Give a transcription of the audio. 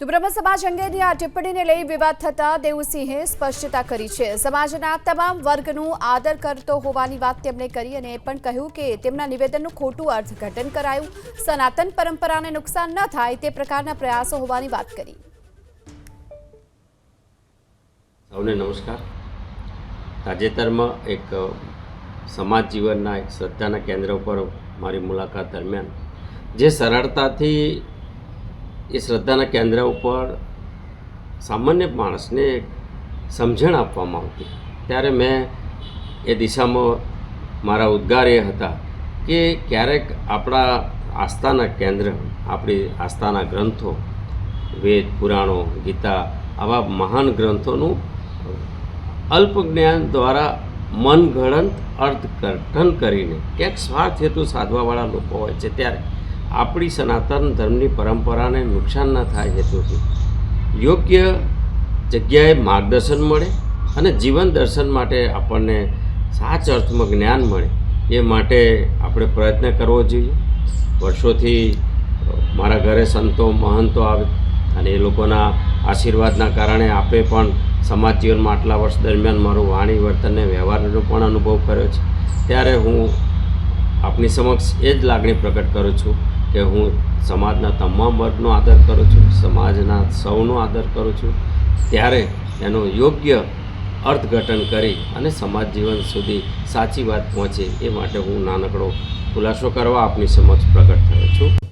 તો બ્રહ્મ સમાજ અંગેની આ ટિપ્પણીને લઈ વિવાદ થતા દેવુસિંહે સ્પષ્ટતા કરી છે। સમાજના તમામ વર્ગનું આદર કરતો હોવાની વાત તેમણે કરી અને એ પણ કહ્યું કે તેમના નિવેદનનું ખોટું અર્થઘટન કરાયું, સનાતન પરંપરાને નુકસાન ન થાય તે પ્રકારના પ્રયાસો હોવાની વાત કરી। સૌને નમસ્કાર। તાજેતરમાં એક સમાજ જીવનના એક શ્રદ્ધાના કેન્દ્ર પર મારી મુલાકાત દરમિયાન જે સરળતાથી એ શ્રદ્ધાના કેન્દ્ર ઉપર સામાન્ય માણસને સમજણ આપવામાં આવતી, ત્યારે મેં એ દિશામાં મારા ઉદ્ગાર એ હતા કે ક્યારેક આપણા આસ્થાના કેન્દ્ર, આપણી આસ્થાના ગ્રંથો, વેદ, પુરાણો, ગીતા, આવા મહાન ગ્રંથોનું અલ્પ જ્ઞાન દ્વારા મનગળંત અર્થઘટન કરીને ક્યાંક સ્વાર્થ હેતુ સાધવાવાળા લોકો હોય છે, ત્યારે આપણી સનાતન ધર્મની પરંપરાને નુકસાન ન થાય હેતુથી યોગ્ય જગ્યાએ માર્ગદર્શન મળે અને જીવન દર્શન માટે આપણને સાચા અર્થમાં જ્ઞાન મળે, એ માટે આપણે પ્રયત્ન કરવો જોઈએ। વર્ષોથી મારા ઘરે સંતો મહંતો આવે અને એ લોકોના આશીર્વાદના કારણે આપે પણ સમાજ જીવનમાં આટલા વર્ષ દરમિયાન મારું વાણી વર્તનને વ્યવહારનો પણ અનુભવ કર્યો છે। ત્યારે હું આપની સમક્ષ એ જ લાગણી પ્રગટ કરું છું કે હું સમાજના તમામ વર્ગનો આદર કરું છું, સમાજના સૌનો આદર કરું છું, ત્યારે એનો યોગ્ય અર્થઘટન કરી અને સમાજ જીવન સુધી સાચી વાત પહોંચે એ માટે હું નાનકડો ખુલાસો કરવા આપની સમક્ષ પ્રગટ થયો છું।